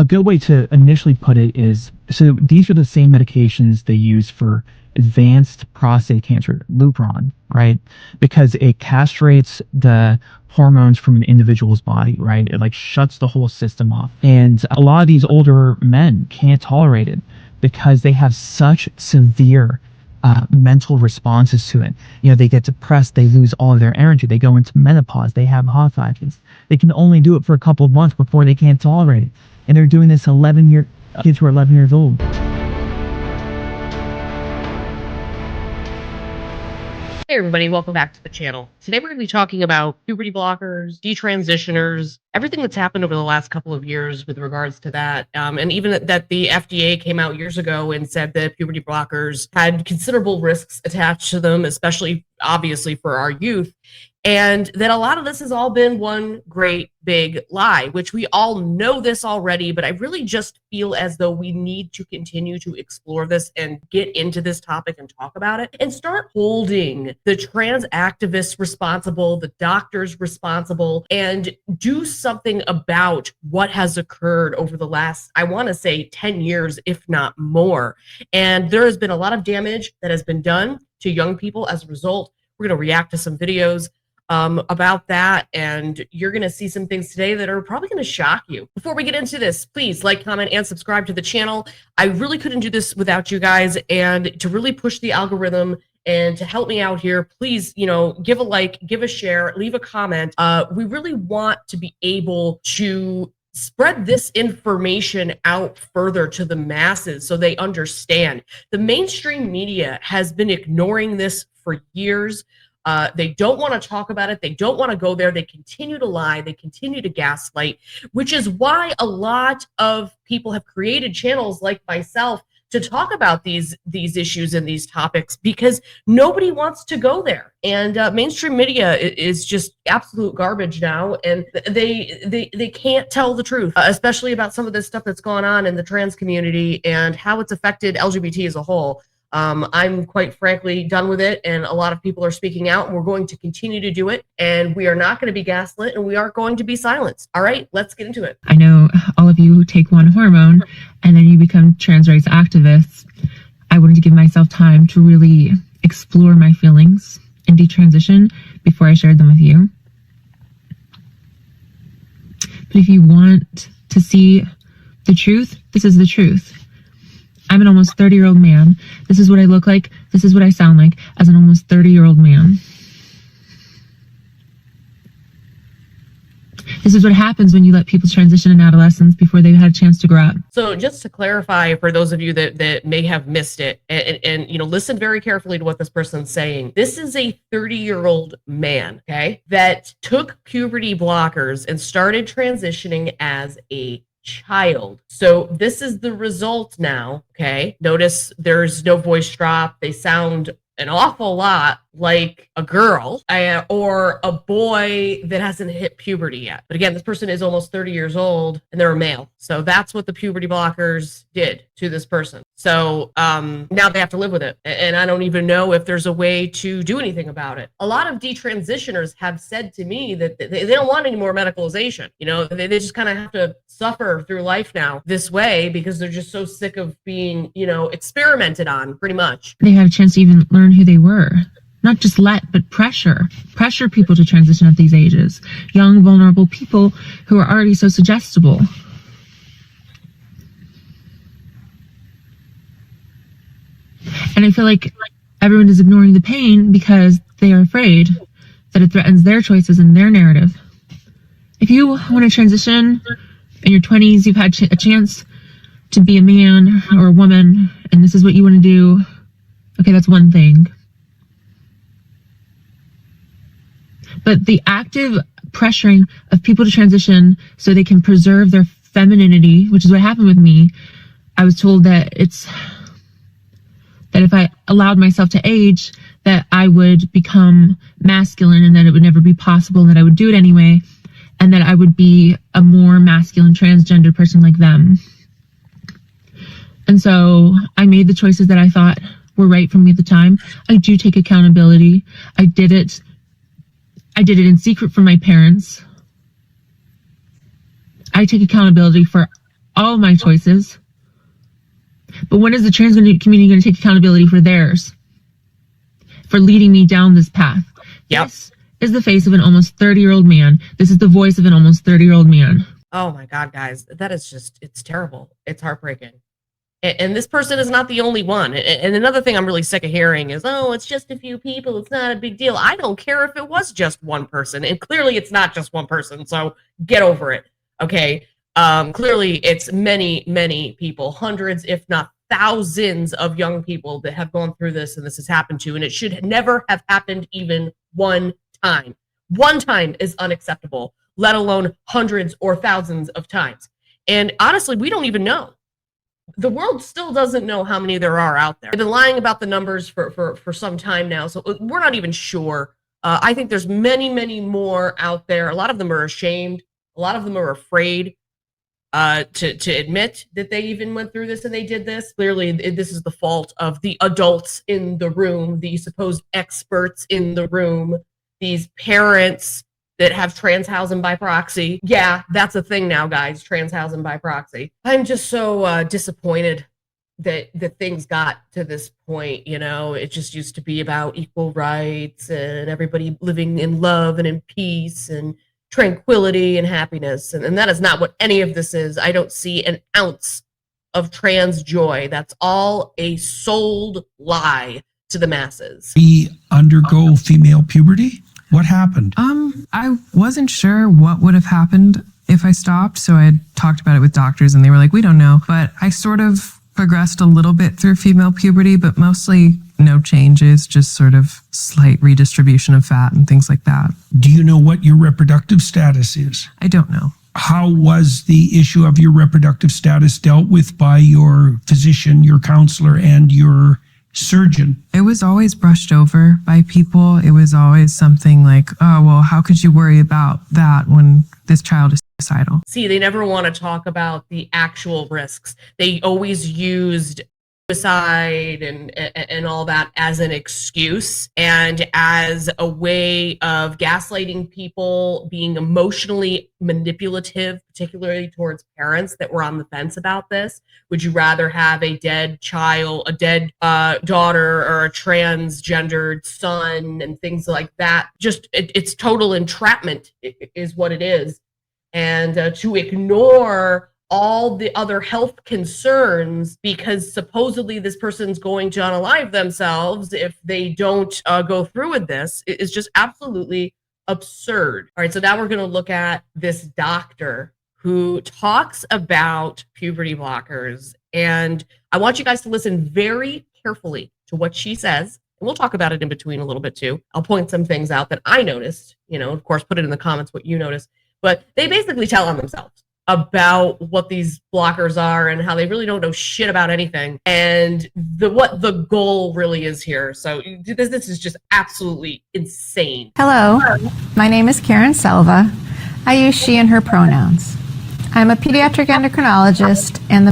A good way to initially put it is, so these are the same medications they use for advanced prostate cancer, Lupron, right? Because it castrates the hormones from an individual's body, right? It like shuts the whole system off. And a lot of these older men can't tolerate it because they have such severe mental responses to it. You know, they get depressed, they lose all of their energy, they go into menopause, they have hot flashes. They can only do it for a couple of months before they can't tolerate it. And they're doing this kids who are 11 years old. Hey everybody, welcome back to the channel. Today we're going to be talking about puberty blockers, detransitioners, everything that's happened over the last couple of years with regards to that. And even that the FDA came out years ago and said that puberty blockers had considerable risks attached to them, especially obviously for our youth. And that a lot of this has all been one great big lie, which we all know this already, but I really just feel as though we need to continue to explore this and get into this topic and talk about it and start holding the trans activists responsible, the doctors responsible, and do something about what has occurred over the last, I want to say 10 years, if not more. And there has been a lot of damage that has been done to young people as a result. We're going to react to some videos about that, and you're going to see some things today that are probably going to shock you. Before we get into this, please like, comment, and subscribe to the channel. I really couldn't do this without you guys, and to really push the algorithm and to help me out here, please, give a like, give a share, leave a comment. We really want to be able to spread this information out further to the masses so they understand. The mainstream media has been ignoring this for years. They don't want to talk about it. They don't want to go there. They continue to lie. They continue to gaslight, which is why a lot of people have created channels like myself to talk about these issues and these topics, because nobody wants to go there. And mainstream media is just absolute garbage now, and they can't tell the truth, especially about some of this stuff that's gone on in the trans community and how it's affected LGBT as a whole. I'm quite frankly done with it, and a lot of people are speaking out, and we're going to continue to do it, and we are not going to be gaslit, and we aren't going to be silenced. All right, let's get into it. I know all of you take one hormone and then you become trans rights activists. I wanted to give myself time to really explore my feelings and detransition before I shared them with you. But if you want to see the truth, this is the truth. I'm an almost 30-year-old man. This is what I look like. This is what I sound like as an almost 30-year-old man. This is what happens when you let people transition in adolescence before they've had a chance to grow up. So just to clarify for those of you that may have missed it, and listen very carefully to what this person's saying. This is a 30-year-old man, okay, that took puberty blockers and started transitioning as a child. So this is the result now, okay? Notice there's no voice drop. They sound an awful lot like a girl or a boy that hasn't hit puberty yet. But again, this person is almost 30 years old and they're a male. So that's what the puberty blockers did to this person. So now they have to live with it. And I don't even know if there's a way to do anything about it. A lot of detransitioners have said to me that they don't want any more medicalization. They just kind of have to suffer through life now this way because they're just so sick of being, experimented on pretty much. They had a chance to even learn who they were. Not just but pressure people to transition at these ages. Young, vulnerable people who are already so suggestible. And I feel like everyone is ignoring the pain because they are afraid that it threatens their choices and their narrative. If you want to transition in your 20s, you've had a chance to be a man or a woman, and this is what you want to do, okay, that's one thing. But the active pressuring of people to transition so they can preserve their femininity, which is what happened with me. I was told that if I allowed myself to age, that I would become masculine and that it would never be possible, and that I would do it anyway, and that I would be a more masculine transgender person like them. And so I made the choices that I thought were right for me at the time. I do take accountability. I did it in secret from my parents. I take accountability for all my choices. But when is the transgender community going to take accountability for theirs? For leading me down this path? Yep. This is the face of an almost 30-year-old man. This is the voice of an almost 30-year-old man. Oh my God, guys, that is just, it's terrible. It's heartbreaking. And this person is not the only one. And another thing I'm really sick of hearing is, oh, it's just a few people. It's not a big deal. I don't care if it was just one person. And clearly it's not just one person. So get over it. Okay. Clearly it's many, many people, hundreds, if not thousands of young people that have gone through this and this has happened to. And it should never have happened even one time. One time is unacceptable, let alone hundreds or thousands of times. And honestly, we don't even know. The world still doesn't know how many there are out there. They've been lying about the numbers for some time now, so we're not even sure. I think there's many, many more out there. A lot of them are ashamed. A lot of them are afraid to admit that they even went through this and they did this. Clearly, this is the fault of the adults in the room, the supposed experts in the room, these parents that have trans housing by proxy. Yeah, that's a thing now, guys, trans housing by proxy. I'm just so disappointed that things got to this point. You know, it just used to be about equal rights and everybody living in love and in peace and tranquility and happiness. And that is not what any of this is. I don't see an ounce of trans joy. That's all a sold lie to the masses. We undergo female puberty? What happened? I wasn't sure what would have happened if I stopped. So I had talked about it with doctors and they were like, we don't know. But I sort of progressed a little bit through female puberty, but mostly no changes, just sort of slight redistribution of fat and things like that. Do you know what your reproductive status is? I don't know. How was the issue of your reproductive status dealt with by your physician, your counselor, and your surgeon? It was always brushed over by people. It was always something like, oh, well, how could you worry about that when this child is suicidal? See, they never want to talk about the actual risks. They always used suicide and all that as an excuse and as a way of gaslighting people, being emotionally manipulative, particularly towards parents that were on the fence about this. Would you rather have a dead child, a dead daughter, or a transgendered son, and things like that? Just it's total entrapment is what it is. And to ignore all the other health concerns because supposedly this person's going to unalive themselves if they don't go through with this is just absolutely absurd. All right, so now we're going to look at this doctor who talks about puberty blockers. And I want you guys to listen very carefully to what she says. And we'll talk about it in between a little bit too. I'll point some things out that I noticed, you know, of course, put it in the comments what you noticed. But they basically tell on themselves about what these blockers are and how they really don't know shit about anything and what the goal really is here. So this is just absolutely insane. Hello, my name is Karen Selva. I use she and her pronouns. I'm a pediatric endocrinologist and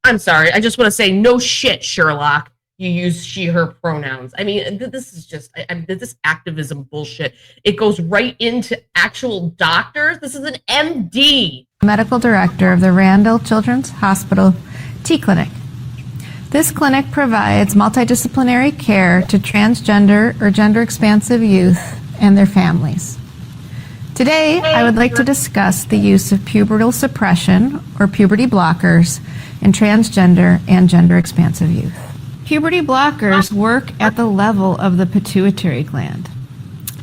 I'm sorry, I just want to say no shit, Sherlock. You use she, her pronouns. I mean, this is just this activism bullshit. It goes right into actual doctors. This is an MD. medical director of the Randall Children's Hospital T-Clinic. This clinic provides multidisciplinary care to transgender or gender-expansive youth and their families. Today, I would like to discuss the use of pubertal suppression or puberty blockers in transgender and gender-expansive youth. Puberty blockers work at the level of the pituitary gland,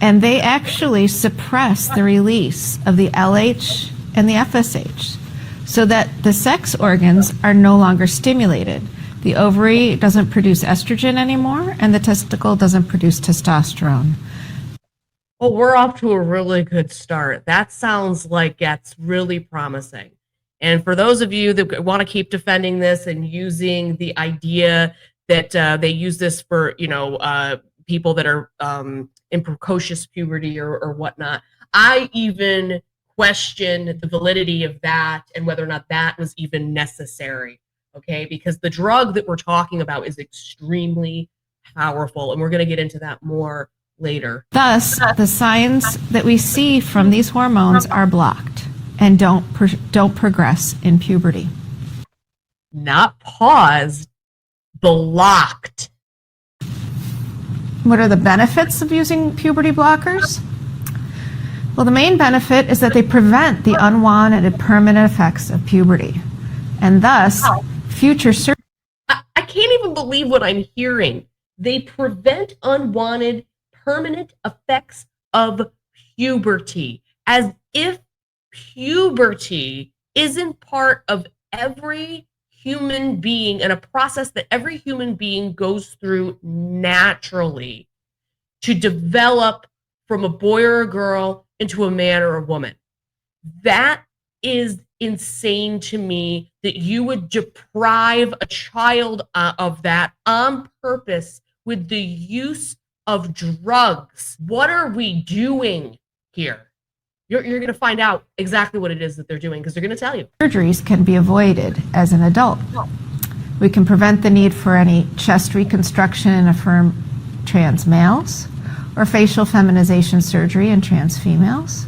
and they actually suppress the release of the LH and the FSH so that the sex organs are no longer stimulated. The ovary doesn't produce estrogen anymore, and the testicle doesn't produce testosterone. Well, we're off to a really good start. That sounds like it's really promising. And for those of you that want to keep defending this and using the idea that they use this for, you know, people that are in precocious puberty or whatnot, I even question the validity of that and whether or not that was even necessary, okay? Because the drug that we're talking about is extremely powerful, and we're going to get into that more later. Thus, the signs that we see from these hormones are blocked and don't progress in puberty. not paused, blocked. What are the benefits of using puberty blockers? Well, the main benefit is that they prevent the unwanted and permanent effects of puberty, and thus future surgery. I can't even believe what I'm hearing. They prevent unwanted permanent effects of puberty, as if puberty isn't part of every human being and a process that every human being goes through naturally to develop from a boy or a girl into a man or a woman. That is insane to me, that you would deprive a child of that on purpose with the use of drugs. What are we doing here? You're going to find out exactly what it is that they're doing, because they're going to tell you. Surgeries can be avoided as an adult. We can prevent the need for any chest reconstruction in affirmed trans males or facial feminization surgery in trans females.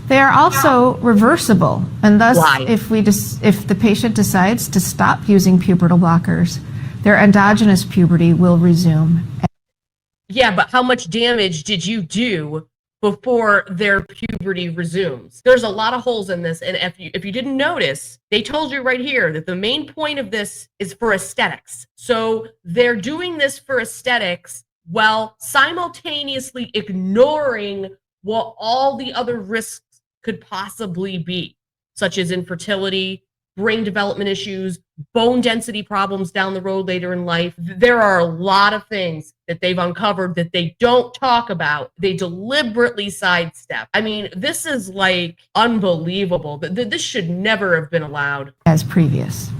They are also reversible, and thus, Why? if the patient decides to stop using pubertal blockers, their endogenous puberty will resume. Yeah, but how much damage did you do before their puberty resumes? There's a lot of holes in this, and if you didn't notice, they told you right here that the main point of this is for aesthetics. So they're doing this for aesthetics while simultaneously ignoring what all the other risks could possibly be, such as infertility, brain development issues, bone density problems down the road later in life. There are a lot of things that they've uncovered that they don't talk about. They deliberately sidestep. I mean, this is like unbelievable. This should never have been allowed. As previous.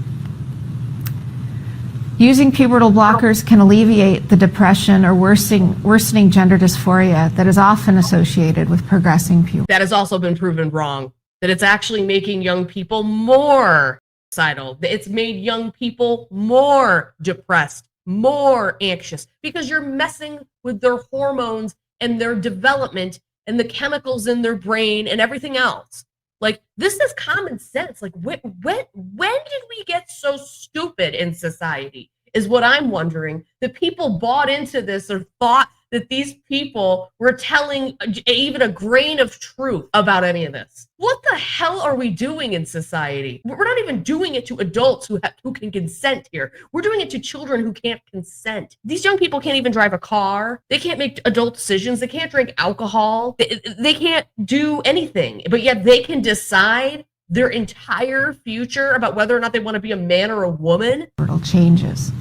Using pubertal blockers can alleviate the depression or worsening gender dysphoria that is often associated with progressing puberty. That has also been proven wrong, that it's actually making young people more suicidal. It's made young people more depressed, more anxious, because you're messing with their hormones and their development and the chemicals in their brain and everything else. Like, this is common sense. Like, when did we get so stupid in society, is what I'm wondering. That people bought into this or thought that these people were telling even a grain of truth about any of this. What the hell are we doing in society? We're not even doing it to adults who can consent here. We're doing it to children who can't consent. These young people can't even drive a car. They can't make adult decisions. They can't drink alcohol. They can't do anything, but yet they can decide their entire future about whether or not they want to be a man or a woman. Changes.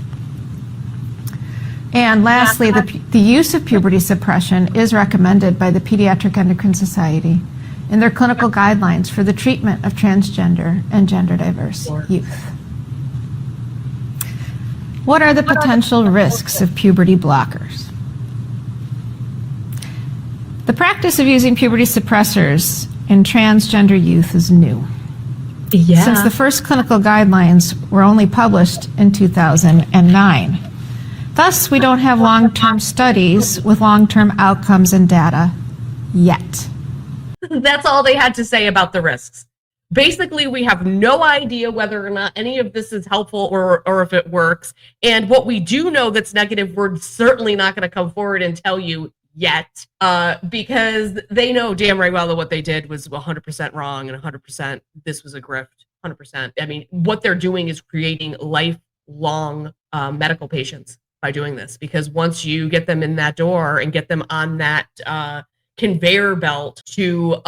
And lastly, the use of puberty suppression is recommended by the Pediatric Endocrine Society in their clinical guidelines for the treatment of transgender and gender diverse youth. What are the potential risks of puberty blockers? The practice of using puberty suppressors in transgender youth is new. Yeah. Since the first clinical guidelines were only published in 2009. Thus, we don't have long-term studies with long-term outcomes and data yet. That's all they had to say about the risks. Basically, we have no idea whether or not any of this is helpful or if it works. And what we do know that's negative, we're certainly not going to come forward and tell you yet, because they know damn right well that what they did was 100% wrong and 100% this was a grift, 100%. I mean, what they're doing is creating lifelong medical patients by doing this, because once you get them in that door and get them on that conveyor belt to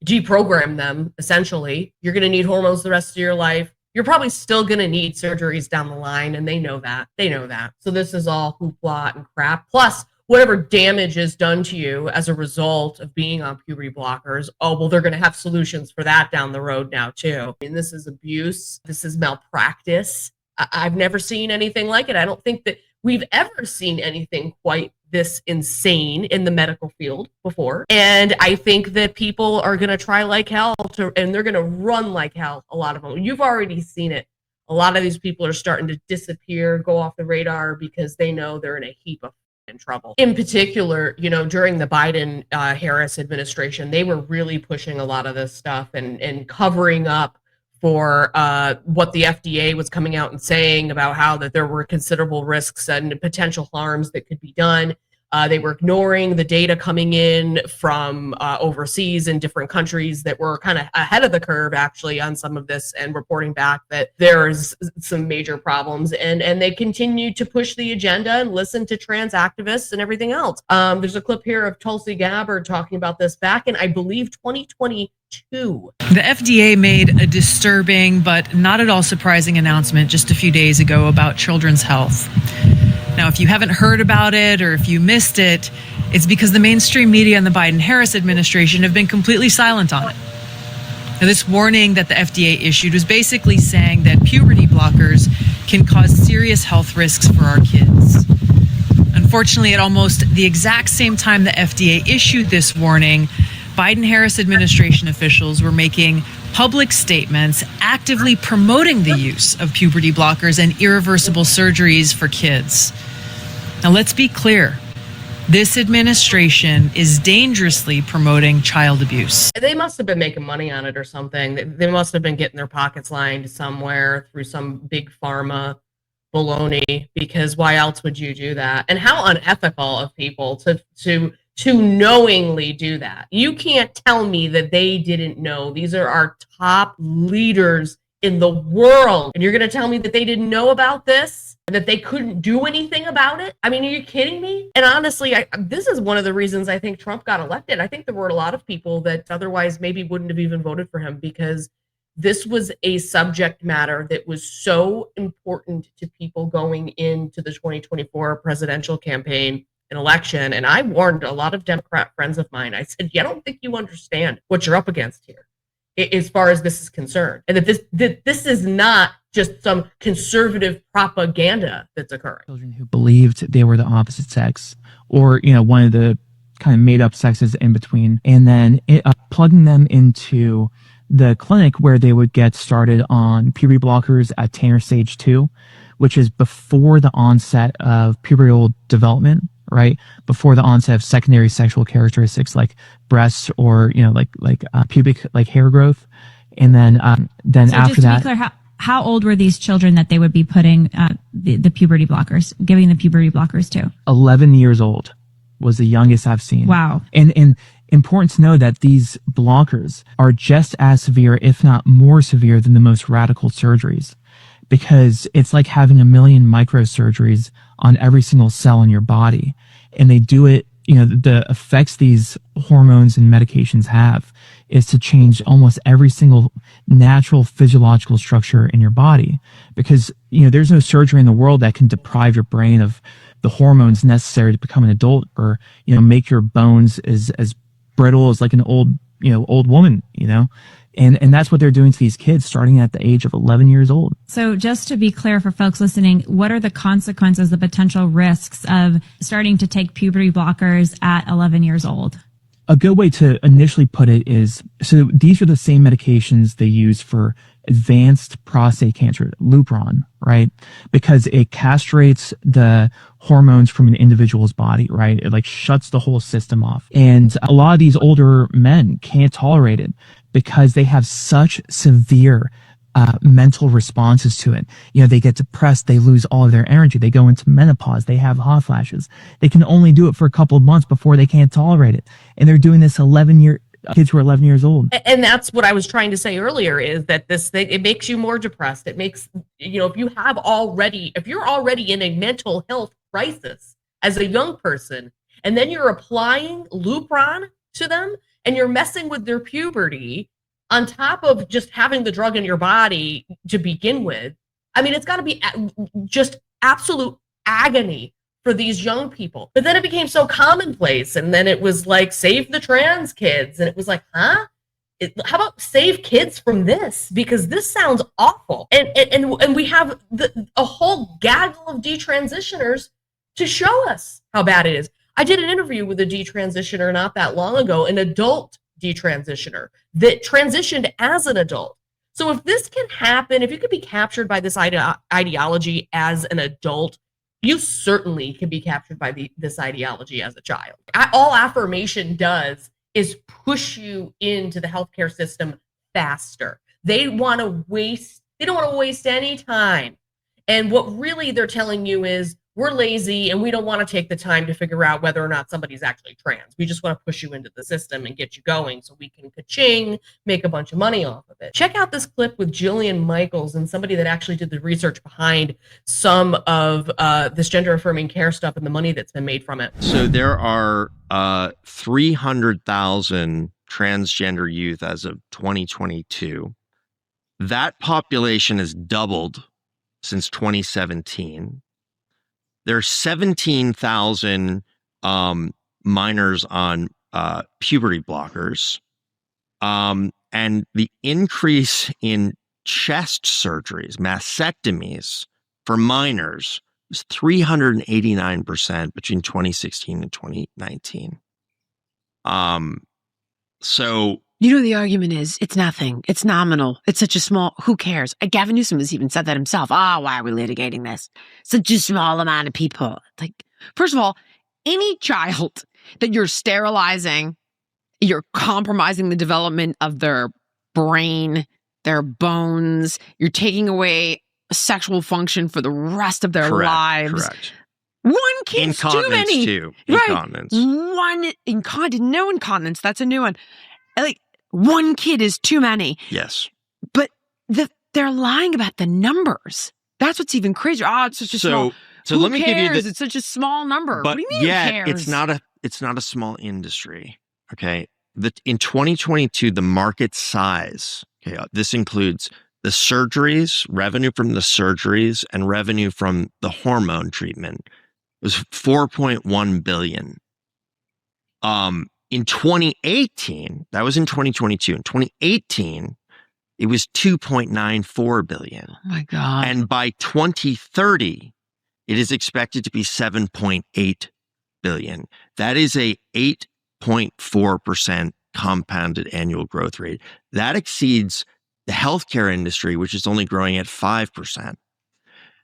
deprogram them, essentially, you're going to need hormones the rest of your life. You're probably still going to need surgeries down the line, and they know that. They know that. So this is all hoopla and crap. Plus, whatever damage is done to you as a result of being on puberty blockers, oh, well, they're going to have solutions for that down the road now, too. I mean, this is abuse. This is malpractice. I've never seen anything like it. I don't think that we've ever seen anything quite this insane in the medical field before. And I think that people are going to try like hell and they're going to run like hell, a lot of them. You've already seen it. A lot of these people are starting to disappear, go off the radar, because they know they're in a heap of trouble. In particular, you know, during the Biden Harris administration, they were really pushing a lot of this stuff and covering up for what the FDA was coming out and saying about how that there were considerable risks and potential harms that could be done. They were ignoring the data coming in from overseas in different countries that were kind of ahead of the curve, actually, on some of this, and reporting back that there's some major problems. And they continue to push the agenda and listen to trans activists and everything else. There's a clip here of Tulsi Gabbard talking about this back in, I believe, 2022. The FDA made a disturbing but not at all surprising announcement just a few days ago about children's health. Now, if you haven't heard about it or if you missed it, it's because the mainstream media and the Biden-Harris administration have been completely silent on it. Now, this warning that the FDA issued was basically saying that puberty blockers can cause serious health risks for our kids. Unfortunately, at almost the exact same time the FDA issued this warning, Biden-Harris administration officials were making public statements actively promoting the use of puberty blockers and irreversible surgeries for kids. Now, let's be clear. This administration is dangerously promoting child abuse. They must have been making money on it or something. They must have been getting their pockets lined somewhere through some big pharma baloney, because why else would you do that? And how unethical of people to knowingly do that. You can't tell me that they didn't know. These are our top leaders in the world. And you're going to tell me that they didn't know about this and that they couldn't do anything about it? I mean, are you kidding me? And honestly, this is one of the reasons I think Trump got elected. I think there were a lot of people that otherwise maybe wouldn't have even voted for him, because this was a subject matter that was so important to people going into the 2024 presidential campaign an election. And I warned a lot of Democrat friends of mine. I said, I don't think you understand what you're up against here as far as this is concerned. And that this is not just some conservative propaganda that's occurring. Children who believed they were the opposite sex, or, one of the kind of made up sexes in between, and then plugging them into the clinic where they would get started on puberty blockers at Tanner stage 2, which is before the onset of pubertal development, right? Before the onset of secondary sexual characteristics like breasts or, pubic hair growth. And then So after just to that. be clear, how old were these children that they would be putting the puberty blockers, giving the puberty blockers to? 11 years old was the youngest I've seen. Wow. And important to know that these blockers are just as severe, if not more severe, than the most radical surgeries, because it's like having a million microsurgeries on every single cell in your body. And they do it, the effects these hormones and medications have is to change almost every single natural physiological structure in your body, because, there's no surgery in the world that can deprive your brain of the hormones necessary to become an adult, or, make your bones as brittle as like an old woman, and that's what they're doing to these kids starting at the age of 11 years old. So just to be clear for folks listening, what are the consequences, the potential risks of starting to take puberty blockers at 11 years old? A good way to initially put it is, so these are the same medications they use for advanced prostate cancer, Lupron, right? Because it castrates the hormones from an individual's body, right? It shuts the whole system off. And a lot of these older men can't tolerate it because they have such severe mental responses to it. They get depressed, they lose all of their energy, they go into menopause, they have hot flashes. They can only do it for a couple of months before they can't tolerate it. And they're doing this kids who are 11 years old. And that's what I was trying to say earlier, is that this thing, it makes you more depressed. It makes, if you're already in a mental health crisis as a young person, and then you're applying Lupron to them and you're messing with their puberty on top of just having the drug in your body to begin with. I mean, it's got to be just absolute agony for these young people. But then it became so commonplace, and then it was like, save the trans kids, and it was like, huh? How about save kids from this? Because this sounds awful. And we have a whole gaggle of detransitioners to show us how bad it is. I did an interview with a detransitioner not that long ago, an adult detransitioner that transitioned as an adult. So if this can happen, if you could be captured by this ideology as an adult, you certainly can be captured by this ideology as a child. All affirmation does is push you into the healthcare system faster. They don't want to waste any time. And what really they're telling you is, we're lazy and we don't want to take the time to figure out whether or not somebody's actually trans. We just want to push you into the system and get you going so we can ka-ching, make a bunch of money off of it. Check out this clip with Jillian Michaels and somebody that actually did the research behind some of this gender affirming care stuff and the money that's been made from it. So there are 300,000 transgender youth as of 2022. That population has doubled since 2017. There are 17,000 minors on puberty blockers. And the increase in chest surgeries, mastectomies for minors was 389% between 2016 and 2019. So you know, the argument is it's nothing. It's nominal. It's such a small, who cares? Gavin Newsom has even said that himself. Why are we litigating this? Such a small amount of people. Like, first of all, any child that you're sterilizing, you're compromising the development of their brain, their bones, you're taking away sexual function for the rest of their lives. Correct. One kid's too many. Too. Right. Incontinence. No incontinence. That's a new one. Like, one kid is too many. Yes. But they're lying about the numbers. That's what's even crazier. It's such a small. So who let me cares? give you It's such a small number. But what do you mean? yet, who cares? it's not a small industry. Okay. In 2022, the market size, okay, this includes the surgeries, revenue from the surgeries, and revenue from the hormone treatment, was $4.1 billion. In 2018, that was in 2022. In 2018, it was $2.94 billion. Oh my God. And by 2030, it is expected to be $7.8 billion. That is a 8.4% compounded annual growth rate. That exceeds the healthcare industry, which is only growing at 5%.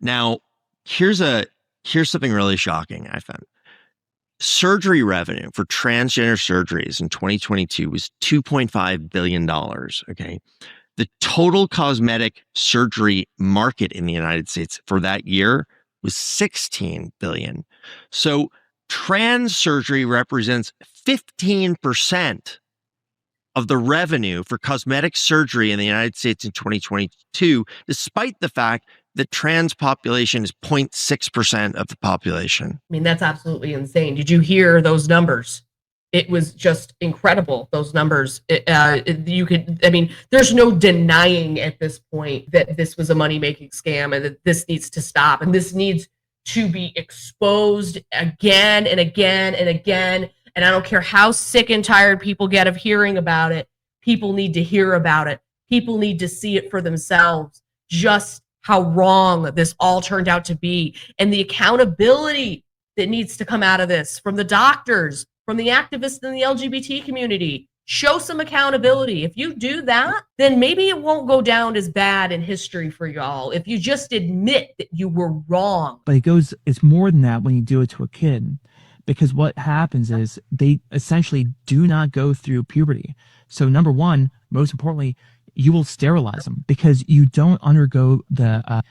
Now, here's something really shocking I found. Surgery revenue for transgender surgeries in 2022 was $2.5 billion. Okay. The total cosmetic surgery market in the United States for that year was $16 billion. So trans surgery represents 15% of the revenue for cosmetic surgery in the United States in 2022, despite the fact the trans population is 0.6% of the population. I mean, that's absolutely insane. Did you hear those numbers? It was just incredible, those numbers. There's no denying at this point that this was a money-making scam and that this needs to stop. And this needs to be exposed again and again and again. And I don't care how sick and tired people get of hearing about it. People need to hear about it. People need to see it for themselves. Just how wrong this all turned out to be, and the accountability that needs to come out of this from the doctors, from the activists in the LGBT community. Show some accountability. If you do that, then maybe it won't go down as bad in history for y'all. If you just admit that you were wrong. But it's more than that when you do it to a kid, because what happens is they essentially do not go through puberty. So number one, most importantly, you will sterilize them because you don't undergo the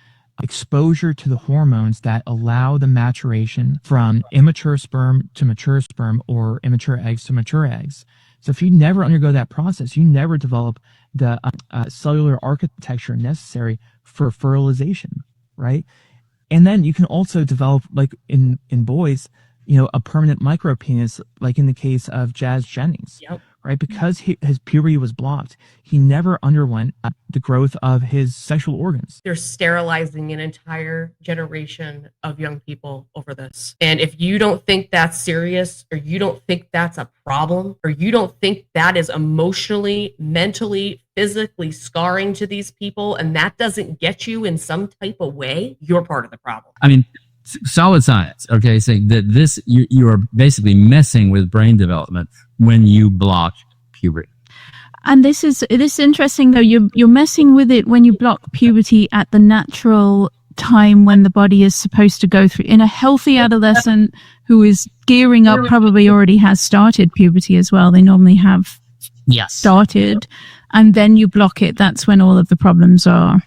exposure to the hormones that allow the maturation from immature sperm to mature sperm or immature eggs to mature eggs. So if you never undergo that process, you never develop the cellular architecture necessary for fertilization, right? And then you can also develop, like in boys, a permanent micropenis, like in the case of Jazz Jennings. Yep. Right? Because his puberty was blocked, he never underwent the growth of his sexual organs. They're sterilizing an entire generation of young people over this. And if you don't think that's serious, or you don't think that's a problem, or you don't think that is emotionally, mentally, physically scarring to these people, and that doesn't get you in some type of way, you're part of the problem. I mean, solid science, okay, saying that this, you are basically messing with brain development when you block puberty. And this is interesting though. You're messing with it when you block puberty at the natural time when the body is supposed to go through. In a healthy adolescent who is gearing up, probably already has started puberty as well. They normally have started. and then you block it, that's when all of the problems are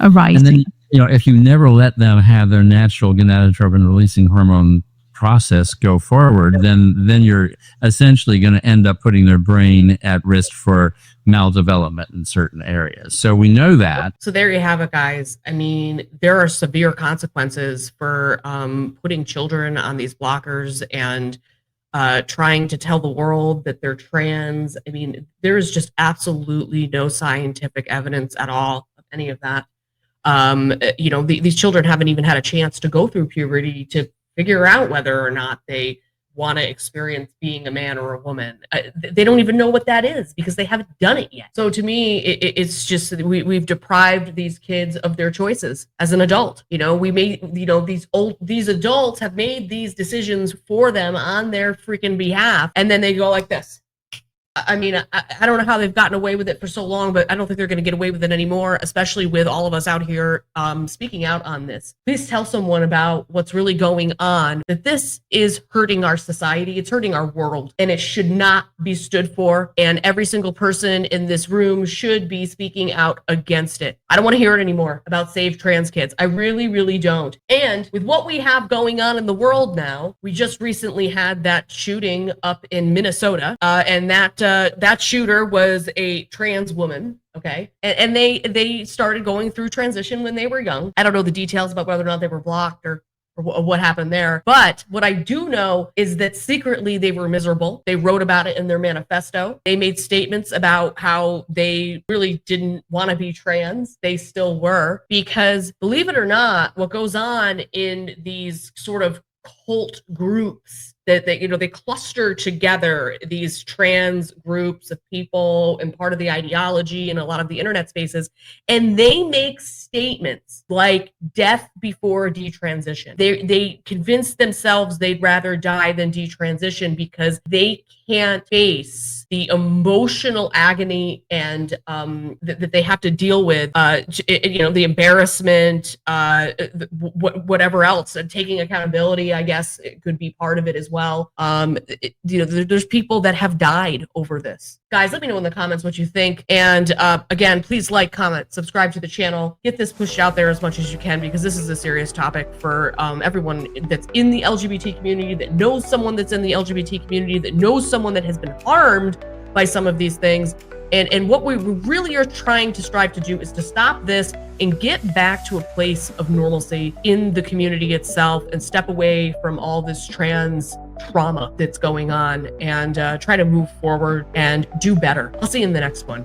arising. And then, if you never let them have their natural gonadotropin releasing hormone process go forward, then you're essentially going to end up putting their brain at risk for maldevelopment in certain areas. So we know that. So there you have it, guys. I mean, there are severe consequences for putting children on these blockers and trying to tell the world that they're trans. I mean, there is just absolutely no scientific evidence at all of any of that. These children haven't even had a chance to go through puberty to figure out whether or not they want to experience being a man or a woman. They don't even know what that is because they haven't done it yet. So to me, it's just we've deprived these kids of their choices as an adult. These adults have made these decisions for them on their freaking behalf, and then they go like this. I mean, I don't know how they've gotten away with it for so long, but I don't think they're going to get away with it anymore, especially with all of us out here speaking out on this. Please tell someone about what's really going on, that this is hurting our society. It's hurting our world, and it should not be stood for. And every single person in this room should be speaking out against it. I don't want to hear it anymore about Save Trans Kids. I really, really don't. And with what we have going on in the world now, we just recently had that shooting up in Minnesota, and that shooter was a trans woman. Okay. And they started going through transition when they were young. I don't know the details about whether or not they were blocked or what happened there. But what I do know is that secretly they were miserable. They wrote about it in their manifesto. They made statements about how they really didn't want to be trans. They still were, because believe it or not, what goes on in these sort of cult groups that they cluster together, these trans groups of people and part of the ideology and a lot of the internet spaces, and they make statements like death before detransition. They convince themselves they'd rather die than detransition because they can't face the emotional agony and that they have to deal with, the embarrassment, whatever else, and taking accountability, I guess it could be part of it as well. There's people that have died over this. Guys, let me know in the comments what you think. And again, please like, comment, subscribe to the channel. Get this pushed out there as much as you can, because this is a serious topic for everyone that's in the LGBT community, that knows someone that's in the LGBT community, that knows someone that has been harmed by some of these things. And what we really are trying to strive to do is to stop this and get back to a place of normalcy in the community itself, and step away from all this trans trauma that's going on, and try to move forward and do better. I'll see you in the next one.